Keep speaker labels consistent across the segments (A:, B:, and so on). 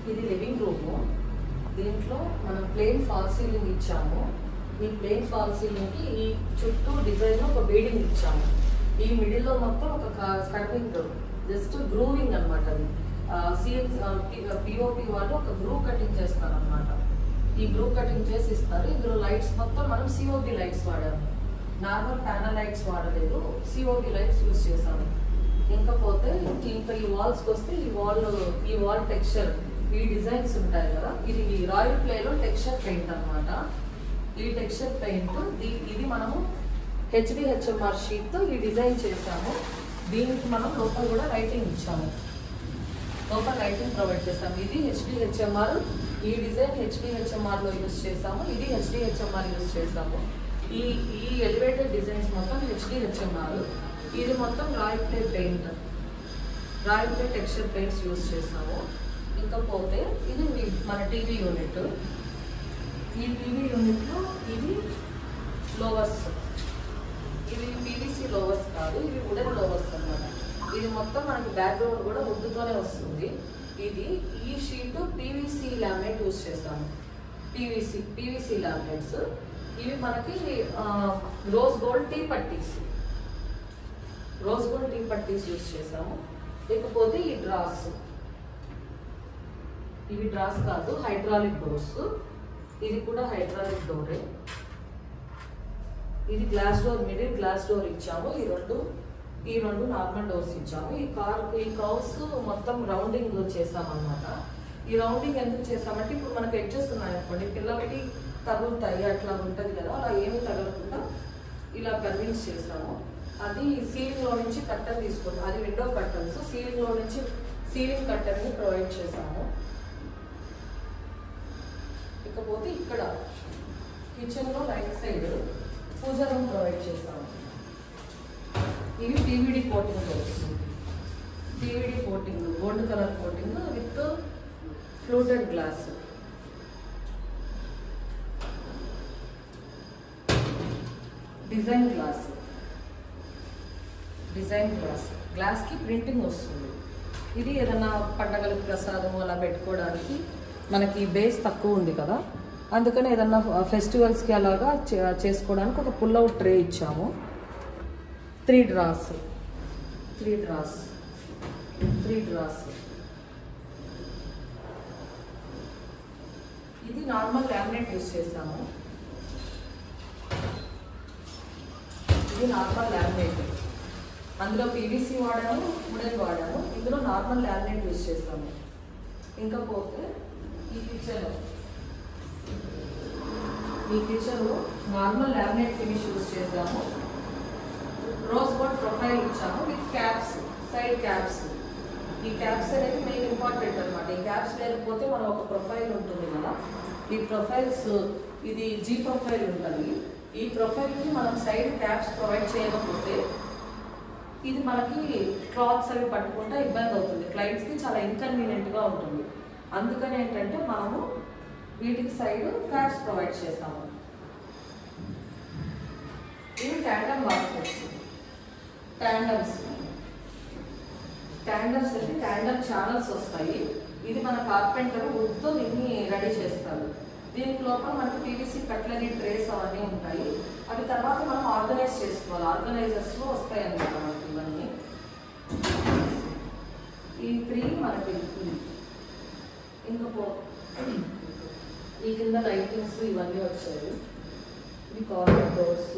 A: ఇది living room. దీంట్లో మనం ప్లెయిన్ ఫాల్ సీలింగ్ ఇచ్చాము. ఈ ప్లెయిన్ ఫాల్ సీలింగ్ కి ఈ చుట్టూ డిజైన్ ఒక బీడింగ్ ఇచ్చాము. ఈ మిడిల్ లో మొత్తం ఒక కటింగ్ జస్ట్ గ్రూవింగ్ అనమాట. పిఓపి వాళ్ళు ఒక గ్రూ కటింగ్ చేస్తారు అనమాట. ఈ గ్రూ కటింగ్ చేసి ఇస్తారు. ఇందులో లైట్స్ మొత్తం మనం సిఓబి లైట్స్ వాడాము. నార్మల్ ప్యానల్ లైట్స్ వాడలేదు, సిఓబి లైట్స్ యూజ్ చేసాము. ఇంకపోతే ఇంకా ఈ వాల్స్కి వస్తే ఈ వాల్ టెక్స్చర్, ఈ డిజైన్స్ ఉంటాయి కదా, ఇది రాయల్ ప్లేలో టెక్స్చర్ పెయింట్ అనమాట. ఈ టెక్స్చర్ పెయింట్ ఇది మనము HDHMR షీట్తో ఈ డిజైన్ చేసాము. దీనికి మనం లోపల కూడా లైటింగ్ ఇచ్చాము, లోపల లైటింగ్ ప్రొవైడ్ చేసాము. ఇది HDHMR, ఈ డిజైన్ HDHMRలో యూజ్ చేసాము, ఇది HDHMR యూజ్ చేసాము. ఈ ఎలివేటెడ్ డిజైన్స్ మొత్తం HDHMR. ఇది మొత్తం royal play paint, royal play texture paints use చేసాము. ఇంకపోతే ఇది మన టీవీ యూనిట్. ఈ టీవీ యూనిట్లో ఇది లోవర్స్, ఇవి పీవీసీ లోవర్స్ కాదు, ఇవి వుడెన్ లోవర్స్ అన్నమాట. ఇది మొత్తం మనకి బ్యాక్గ్రౌండ్ కూడా వుడ్తోనే వస్తుంది. ఈ షీట్ పీవీసీ లామినేట్ యూజ్ చేస్తాము. పీవీసీ లామినేట్స్ ఇవి మనకి రోజ్ గోల్డ్ టీ పట్టీస్ యూజ్ చేసాము. లేకపోతే ఈ డ్రాస్, ఇవి డ్రాస్ కాదు, హైడ్రాలిక్ డోర్స్. ఇది కూడా హైడ్రాలిక్ డోరే. ఇది glass door, middle glass door ఇచ్చాము. ఈ రెండు నార్మల్ డోర్స్ ఇచ్చాము. ఈ కర్వ్స్ మొత్తం రౌండింగ్ చేసామన్నమాట. ఈ రౌండింగ్ ఎందుకు చేసామంటే ఇప్పుడు మనకు ఎడ్జెస్ ఉన్నాయి అనుకోండి, పిల్లలకి తగులుతాయి, అట్లా ఉంటుంది కదా, అలా ఏమీ తగలకుండా ఇలా కర్వింగ్స్ చేసాము. అది సీలింగ్లో నుంచి కర్టన్ తీసుకున్నాం, అది విండో కర్టన్స్. సీలింగ్లో నుంచి సీలింగ్ కర్టన్ని ప్రొవైడ్ చేసాము. ఇకపోతే ఇక్కడ కిచెన్లో right side puja room provide చేస్తాము. ఇవి PVD coating doors. PVD coating, gold colour coating with fluted glass. Design గ్లాస్కి ప్రింటింగ్ వస్తుంది. ఇది ఏదన్నా పండగలకు ప్రసాదం అలా పెట్టుకోవడానికి మనకి బేస్ తక్కువ ఉంది కదా, అందుకని ఏదన్నా ఫెస్టివల్స్కి అలాగా చేసుకోవడానికి ఒక పుల్అవుట్ ట్రే ఇచ్చాము. 3 డ్రాస్. ఇది నార్మల్ లామినేట్ యూజ్ చేస్తాము. ఇది నార్మల్ లామినేట్, అందులో పీవీసీ వాడాము, వుడెన్ వాడాము. ఇందులో నార్మల్ లామినేట్ యూజ్ చేస్తాము. ఇంకపోతే ఈ కిచెన్లో నార్మల్ లామినేట్ ఫినిష్ యూజ్ చేసాము. రోజ్ గోల్డ్ ప్రొఫైల్ ఇచ్చాము విత్ క్యాప్స్, సైడ్ క్యాప్స్. ఈ క్యాప్స్ అనేది మెయిన్ ఇంపార్టెంట్ అనమాట. ఈ క్యాప్స్ లేకపోతే మనం ఒక ప్రొఫైల్ ఉంటుంది కదా, ఈ ప్రొఫైల్స్, ఇది జీ ప్రొఫైల్ ఉంటుంది. ఈ ప్రొఫైల్కి మనం సైడ్ క్యాప్స్ ప్రొవైడ్ చేయకపోతే ఇది మనకి క్లాత్స్ అవి పట్టుకుంటే ఇబ్బంది అవుతుంది, క్లయింట్స్కి చాలా ఇన్కన్వీనియంట్గా ఉంటుంది. అందుకని ఏంటంటే మనము వీటికి సైడ్ క్యాప్స్ ప్రొవైడ్ చేస్తాము. ఇవి ట్యాండమ్ బాస్కెట్స్. ట్యాండమ్స్ అంటే ట్యాండమ్ ఛానల్స్ వస్తాయి. ఇది మన కార్పెంటర్ వుడ్తో దీన్ని రెడీ చేస్తారు. దీనికి లోపల మనకి పీవీసీ కట్లరీ ట్రేస్ అవన్నీ ఉంటాయి. అవి తర్వాత మనం ఆర్గనైజ్ చేసుకోవాలి, ఆర్గనైజర్స్లో వస్తాయి అన్నమాట మనకి ఇవన్నీ. ఈ 3 మనకి ఇంకపో ఈ కింద లైటింగ్స్ ఇవన్నీ వచ్చాయి. ఇవి కార్నర్ డోర్స్,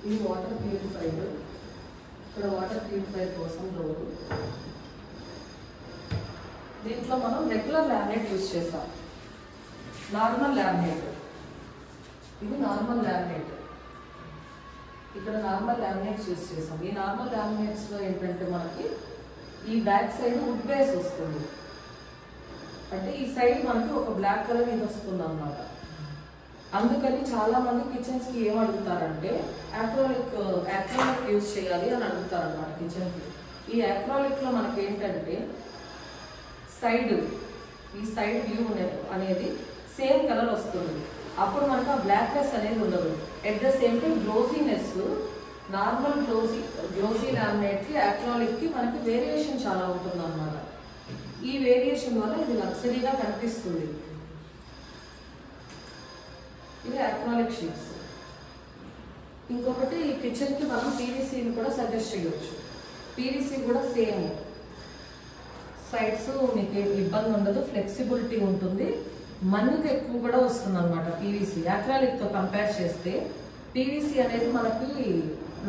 A: ఇవి వాటర్ ప్యూరిఫైర్. ఇక్కడ వాటర్ ప్యూరిఫైర్ కోసం డోరు. దీంట్లో మనం రెగ్యులర్ లామినేట్ యూజ్ చేస్తాం, నార్మల్ లామినేట్. ఇది నార్మల్ లామినేట్. ఇక్కడ నార్మల్ లామినేట్స్ యూజ్ చేస్తాం. ఈ నార్మల్ లామినేట్స్లో ఏంటంటే మనకి ఈ బ్యాక్ సైడ్ వుడ్ బేస్ వస్తుంది, అంటే ఈ సైడ్ మనకి ఒక బ్లాక్ కలర్ ఇది వస్తుంది అన్నమాట. అందుకని చాలా మంది కిచెన్స్కి ఏం అడుగుతారంటే యాక్రాలిక్ యూజ్ చేయాలి అని అడుగుతారు అన్నమాట కిచెన్కి. ఈ యాక్రాలిక్లో మనకి ఏంటంటే ఈ సైడ్ వ్యూ అనేది సేమ్ కలర్ వస్తుంది. అప్పుడు మనకు ఆ బ్లాక్నెస్ అనేది ఉండదు. At the same time glossiness, normal glossy లామినేట్కి యాక్రాలిక్కి మనకి వేరియేషన్ చాలా ఉంటుంది అన్నమాట. ఈ వేరియేషన్ వల్ల ఇది లగ్జరీగా కనిపిస్తుంది. ఇది అక్రాలిక్ షీట్స్. ఇంకొకటి ఈ కిచెన్కి మనం పీవీసీని కూడా సజెస్ట్ చేయొచ్చు. పీవీసీ కూడా సేమ్ సైడ్స్ మీకు ఇబ్బంది ఉండదు, ఫ్లెక్సిబిలిటీ ఉంటుంది, మన్నిక ఎక్కువ కూడా వస్తుంది అనమాట. పీవీసీ అక్రాలిక్తో కంపేర్ చేస్తే పీవీసీ అనేది మనకి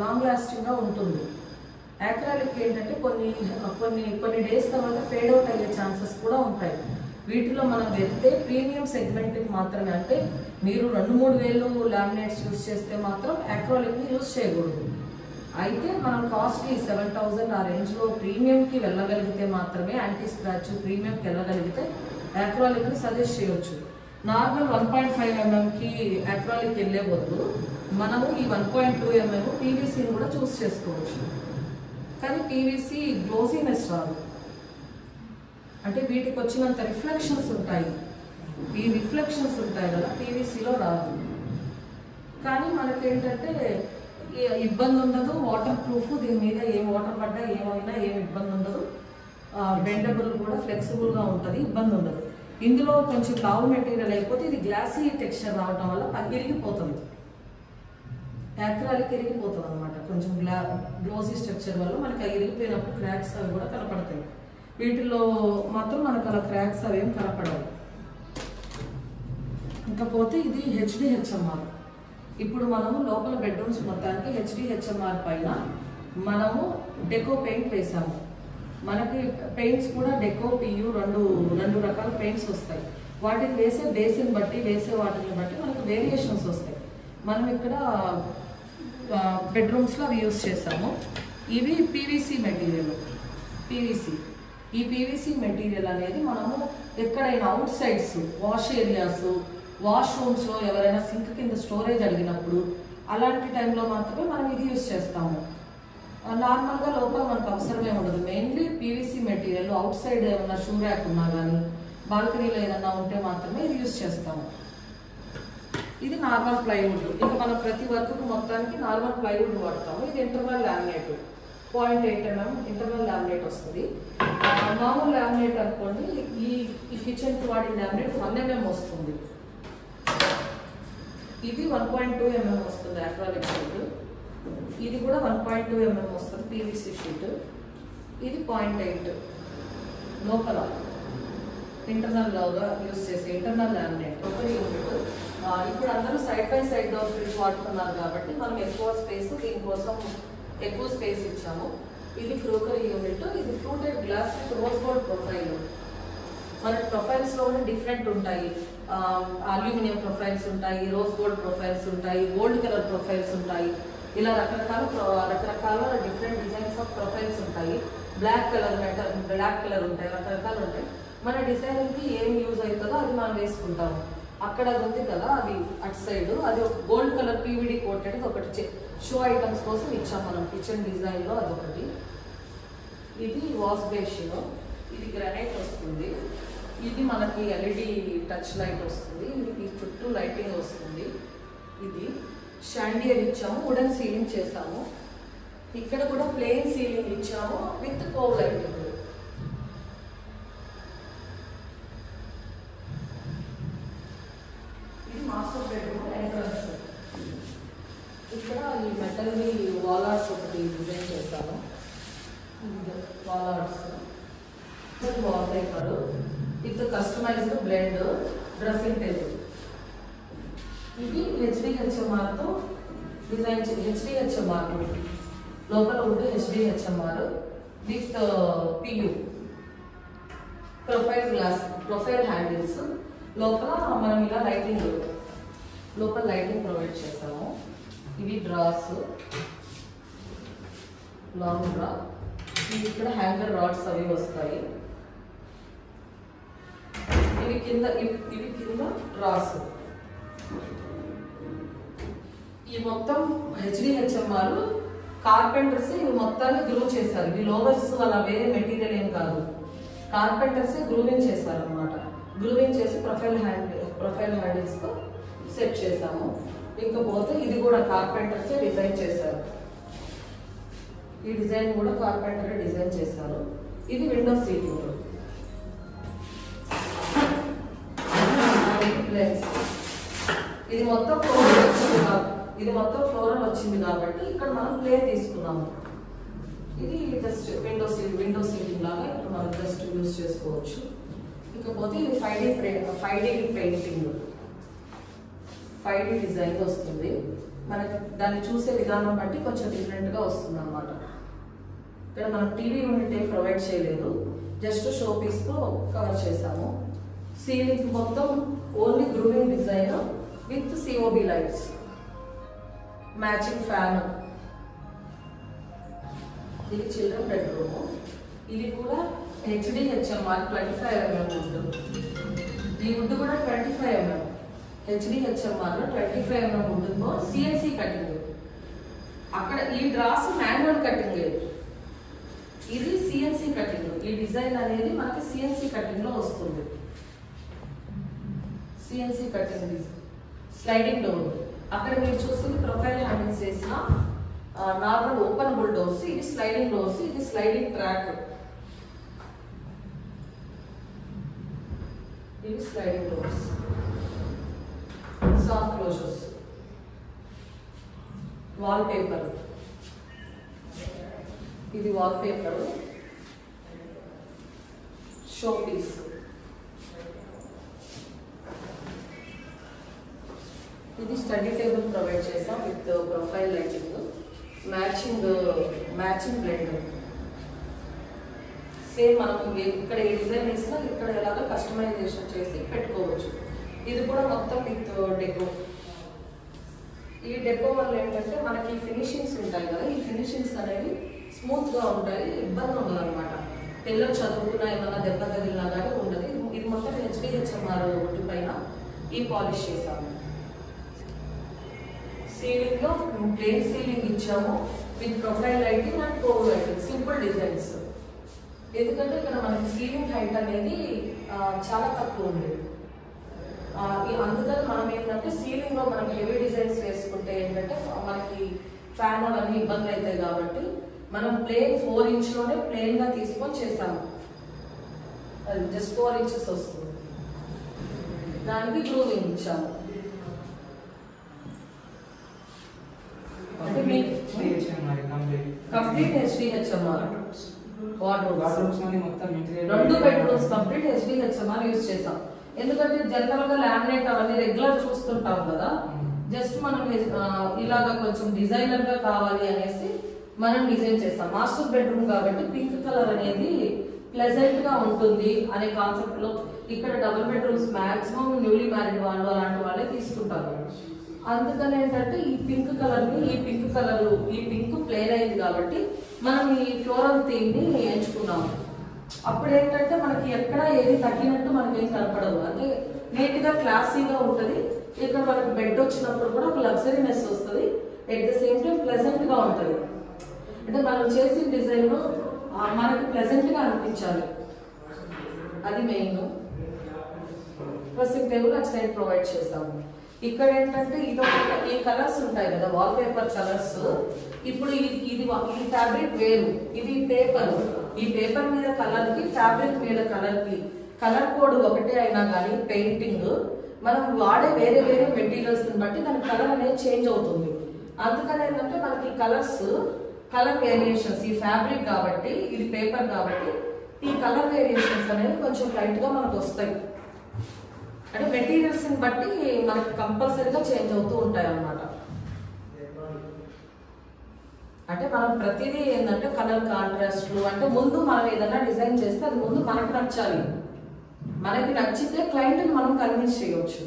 A: లాంగ్ లాస్టింగ్గా ఉంటుంది. అక్రాలిక్ ఏంటంటే కొన్ని డేస్ తర్వాత ఫేడ్ అవుట్ అయ్యే ఛాన్సెస్ కూడా ఉంటాయి. వీటిలో మనం వెళ్తే ప్రీమియం సెగ్మెంట్కి మాత్రమే, అంటే మీరు 2-3 వేలు లామినేట్స్ యూజ్ చేస్తే మాత్రం అక్రాలిక్ని యూజ్ చేయకూడదు. అయితే మనం కాస్ట్లీ 7,000 ఆ రేంజ్లో ప్రీమియంకి వెళ్ళగలిగితే మాత్రమే, యాంటీ స్క్రాచ్ ప్రీమియంకి వెళ్ళగలిగితే అక్రాలిక్ని సజెస్ట్ చేయొచ్చు. నార్మల్ 1.5 mm అక్రాలిక్ వెళ్ళే బదులు మనము ఈ 1.2 mm పీవీసీని కూడా చూస్ చేసుకోవచ్చు. కానీ పీవీసీ గ్లోజీనెస్ రాదు, అంటే వీటికి వచ్చినంత రిఫ్లెక్షన్స్ ఉంటాయి. ఈ రిఫ్లెక్షన్స్ ఉంటాయి కదా, పీవీసీలో రాదు. కానీ మనకేంటంటే ఇబ్బంది ఉండదు, వాటర్ ప్రూఫ్, దీని మీద ఏం వాటర్ పడ్డా ఏమైనా ఏం ఇబ్బంది ఉండదు, బెండబుల్ కూడా ఫ్లెక్సిబుల్గా ఉంటుంది, ఇబ్బంది ఉండదు. ఇందులో కొంచెం లావు మెటీరియల్ అయిపోతే ఇది గ్లాసీ టెక్స్చర్ రావడం వల్ల ఇరిగిపోతుంది, అక్రాలిక్ ఇరిగిపోతుంది అనమాట. కొంచెం గ్లోసీ స్ట్రక్చర్ వల్ల మనకి ఇరిగిపోయినప్పుడు క్రాక్స్ అవి కూడా కనపడతాయి. వీటిలో మాత్రం మనకు అలా క్రాక్స్ అవి ఏం కనపడవు. ఇంకపోతే ఇది హెచ్డిహెచ్ఎంఆర్. ఇప్పుడు మనము లోపల బెడ్రూమ్స్ మొత్తానికి హెచ్డిహెచ్ఎంఆర్ పైన మనము డెకో పెయింట్ వేసాము. మనకి పెయింట్స్ కూడా డెకో పియు రెండు రకాల పెయింట్స్ వస్తాయి. వాటికి వేసే బేసిన్ బట్టి, వేసే వాటిని బట్టి మనకు వేరియేషన్స్ వస్తాయి. మనం ఇక్కడ బెడ్రూమ్స్లో అవి యూజ్ చేసాము. ఇవి పీవీసీ మెటీరియల్. ఈ పీవీసీ మెటీరియల్ అనేది మనము ఎక్కడైనా అవుట్ సైడ్స్, వాష్ ఏరియాస్, వాష్రూమ్స్లో ఎవరైనా సింక్ కింద స్టోరేజ్ అడిగినప్పుడు అలాంటి టైంలో మాత్రమే మనం ఇది యూజ్ చేస్తాము. నార్మల్గా లోపల మనకు అవసరమే ఉండదు. Mainly PVC material out side ఏమన్నా షూ ర్యాక్ ఉన్నా కానీ, బాల్కనీలో ఏదన్నా ఉంటే మాత్రమే ఇది యూజ్ చేస్తాము. ఇది నార్మల్ ప్లైవుడ్. ఇంకా మనం ప్రతి వర్క్కు మొత్తానికి నార్మల్ ప్లైవుడ్ వాడతాము. ఇది internal laminate 0.8 mm internal laminate వస్తుంది. మామూలు లామినేట్ అనుకోండి, ఈ కిచెన్కి వాడిన లామినేట్ 1 mm వస్తుంది. ఇది 1.2 mm వస్తుంది అక్రాలిక్ షీట్. ఇది కూడా 1.2 mm వస్తుంది పీవీసీ షీట్. ఇది 0.8 లోపల ఇంటర్నల్ లోగా యూజ్ చేసే ఇంటర్నల్ లామినేట్ ఒకటి యూనిట్. ఇప్పుడు అందరూ side by side door fridge వాడుతున్నారు కాబట్టి మనం ఎక్కువ స్పేస్, దీనికోసం ఎక్కువ స్పేస్ ఇచ్చాము. ఇది క్రోకరీ యూనిట్. ఇది fluted glass with rose gold profile. మన ప్రొఫైల్స్లో కూడా డిఫరెంట్ ఉంటాయి. అల్యూమినియం ప్రొఫైల్స్ ఉంటాయి, రోజ్ గోల్డ్ ప్రొఫైల్స్ ఉంటాయి, గోల్డ్ కలర్ ప్రొఫైల్స్ ఉంటాయి. ఇలా రకరకాల డిఫరెంట్ డిజైన్స్ ఆఫ్ ప్రొఫైల్స్ ఉంటాయి. బ్లాక్ కలర్ ఉంటాయి, రకరకాలు ఉంటాయి. మన డిజైనింగ్కి ఏం యూజ్ అవుతుందో అది మనం వేసుకుంటాము. అక్కడ అది ఉంది కదా, అది అటు సైడ్, అది ఒక గోల్డ్ కలర్ పీవీడీ కోటెడ్ ఒకటి షో ఐటమ్స్ కోసం ఇచ్చాం మనం కిచెన్ డిజైన్లో, అదొకటి. ఇది వాష్ బేసిన్. ఇది గ్రానైట్ వస్తుంది. ఇది మనకి ఎల్ఈడి టచ్ లైట్ వస్తుంది. ఇది చుట్టూ లైటింగ్ వస్తుంది. ఇది షాండియర్ ఇచ్చాము, వుడెన్ సీలింగ్ చేసాము. ఇక్కడ కూడా ప్లెయిన్ సీలింగ్ ఇచ్చాము విత్ కోవ్ లైటింగ్. ఇది మాస్టర్ బెడ్రూమ్ ఎంట్రన్స్. ఇక్కడ ఈ మెటల్ని వాల్ ఆర్ట్స్ ఒకటి డిజైన్ చేస్తాము. Wall arts wall paper with customised blend dressing table. ఇది హెచ్డిహెచ్ఎంఆర్తో డిజైన్ హెచ్డిహెచ్ఎంఆర్ లోపల ఉంటే HDHMR with PU profile handles. లోపల మనం ఇలా లోపల లైటింగ్ ప్రొవైడ్ చేస్తాము. ఇవి డ్రాస్, లాంగ్ డ్రా. ఇవి ఇక్కడ హ్యాంగర్ రాడ్స్ అవి వస్తాయి. ఇవి కింద డ్రాస్. ఈ మొత్తం హెచ్డిహెచ్ఎంఆర్ కార్పెంటర్స్ ఇవి మొత్తాన్ని గ్రూ చేశారు. ఇవి లోవర్స్ అలా వేరే మెటీరియల్ ఏం కాదు, కార్పెంటర్సే గ్రూవింగ్ చేశారు అనమాట. గ్రూవింగ్ చేసి ప్రొఫైల్ హ్యాండిల్స్తో సెట్ చేసాము. ఇంకపోతే ఇది కూడా కార్పెంటర్సే డిజైన్ చేశారు. ఈ డిజైన్ కూడా కార్పెంటరే డిజైన్ చేశారు. ఇది విండో సీటింగ్. వచ్చింది కాబట్టి ఇక్కడ మనం ప్లేన్ తీసుకున్నాము. ఇది జస్ట్ విండో సీలింగ్ లాగా ఇక్కడ మనం జస్ట్ యూజ్ చేసుకోవచ్చు. ఇకపోతే ఇది 5D పెయింటింగ్, 5D డిజైన్ వస్తుంది. మనకి దాన్ని చూసే విధానం బట్టి కొంచెం డిఫరెంట్గా వస్తుంది అన్నమాట. ఇక్కడ మనం టీవీ యూనిట్ ఏం ప్రొవైడ్ చేయలేదు, జస్ట్ షో పీస్తో కవర్ చేసాము. సీలింగ్ మొత్తం only grooving design with COB lights, matching fan. ఇది చిల్డ్రన్ బెడ్రూమ్. ఇది కూడా HDHMR 25 mm వుడ్. ఈ వుడ్ కూడా 25 mm, HDHMR 25 mm వుడ్తో CNC cutting. అక్కడ ఈ డ్రాస్ మాన్యువల్ కటింగ్, ఇది CNC కటింగ్. ఈ డిజైన్ అనేది మనకి CNC కటింగ్ లో వస్తుంది. CNC cutting sliding door. అక్కడ మీరు చూస్తుంది ప్రొఫైల్ హ్యాండిల్స్ వేసిన నార్మల్ ఓపెన్ బుల్ డోర్స్. ఇది స్లైడింగ్ డోర్స్, ఇది స్లైడింగ్ ట్రాక్. ఇవి sliding doors, soft closers. Wall paper, ఇది వాల్ పేపర్, షో పీస్. ఇది స్టడీ టేబుల్ ప్రొవైడ్ చేసాం with profile lighting, matching blender. Same మనం ఇక్కడ ఏ డిజైన్ వేసినా ఇక్కడ ఎలాగో కస్టమైజేషన్ చేసి పెట్టుకోవచ్చు. ఇది కూడా మొత్తం విత్ డెకో. ఈ డెకో వల్ల ఏంటంటే మనకి ఫినిషింగ్స్ ఉంటాయి కదా, ఈ ఫినిషింగ్స్ అనేవి స్మూత్గా ఉంటాయి, ఇబ్బంది ఉండదు అనమాట. పిల్లలు చదువుకున్నా ఏమన్నా దెబ్బ తగిలినా కానీ ఉండదు. ఇది మొత్తం HDHMR వుడ్ పైన ఈ పాలిష్ చేసాము. సీలింగ్ లో ప్లేన్ సీలింగ్ ఇచ్చాము with profile lighting and CoV lighting, simple designs. ఎందుకంటే ఇక్కడ మనకి సీలింగ్ హైట్ అనేది చాలా తక్కువ ఉంది. అందుకని మనం ఏంటంటే సీలింగ్ లో మనం హెవీ డిజైన్స్ వేసుకుంటే ఏంటంటే మనకి ఫ్యాన్ అవన్నీ ఇబ్బంది అవుతాయి కాబట్టి మనం ప్లేన్ 4 ఇంచ్ లోనే ప్లేన్ గా తీసుకొని చేసాము. అది జస్ట్ 4 ఇంచెస్ వస్తుంది. దానికి గ్రూవింగ్ ఇచ్చాము. అంటే మీకు complete HDHMR wardrobes 2 bedrooms complete HDHMR use చేసాం. ఎందుకంటే జనరల్ గా లామినేట్ అవన్నీ రెగ్యులర్ చూస్తుంటాం కదా, జస్ట్ మనం ఇలాగా కొంచెం డిజైనర్ గా కావాలి అనేసి మనం డిజైన్ చేస్తాం. మాస్టర్ బెడ్రూమ్ కాబట్టి పింక్ కలర్ అనేది ప్లెజెంట్ గా ఉంటుంది అనే కాన్సెప్ట్ లో ఇక్కడ double bedrooms maximum newly married వాళ్ళు అలాంటి వాళ్ళే తీసుకుంటారు. అందుకని ఏంటంటే ఈ పింక్ కలర్ ని ఈ పింక్ ప్లేన్ అయింది కాబట్టి మనం ఈ ఫ్లోరల్ థీమ్ ని ఎంచుకున్నాము. అప్పుడు ఏంటంటే మనకి ఎక్కడ ఏది తగ్గినట్టు మనకి ఏం కనపడదు, అంటే నీట్ గా క్లాసీగా ఉంటుంది. ఇక్కడ మనకి బెడ్ వచ్చినప్పుడు కూడా ఒక లగ్జరీనెస్ వస్తుంది, at the same time pleasant గా ఉంటుంది. అంటే మనం చేసిన డిజైన్ మనకి ప్లెజెంట్ గా అనిపించాలి, అది మెయిన్. డ్రెస్సింగ్ టేబుల్ అటు సైడ్ ప్రొవైడ్ చేస్తాము. ఇక్కడ ఏంటంటే ఈ కలర్స్ ఉంటాయి కదా వాల్ పేపర్ కలర్స్. ఇప్పుడు ఇది ఫ్యాబ్రిక్ వేరు, ఇది పేపర్. ఈ పేపర్ మీద కలర్ కి ఫ్యాబ్రిక్ మీద కలర్ కి కలర్ కోడ్ ఒకటే అయినా కానీ పెయింటింగ్ మనం వాడే వేరే వేరే మెటీరియల్స్ బట్టి దాని కలర్ అనేది చేంజ్ అవుతుంది. అందుకని ఏంటంటే మనకి కలర్ వేరియేషన్స్, ఈ ఫ్యాబ్రిక్ కాబట్టి ఇది పేపర్ కాబట్టి ఈ కలర్ వేరియేషన్స్ అనేవి కొంచెం లైట్ గా మనకు వస్తాయి. అంటే మెటీరియల్స్ బట్టి మనకి కంపల్సరీగా చేంజ్ అవుతూ ఉంటాయి అన్నమాట. అంటే మనం ప్రతిదీ ఏంటంటే కలర్ కాంట్రాస్ట్లు, అంటే ముందు మనం ఏదైనా డిజైన్ చేస్తే అది ముందు మనకు నచ్చాలి. మనకి నచ్చితే క్లయింట్ని మనం కన్విన్స్ చేయవచ్చు.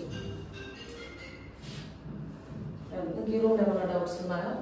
A: ఇంకేమో ఏమైనా డౌట్స్ ఉన్నాయా?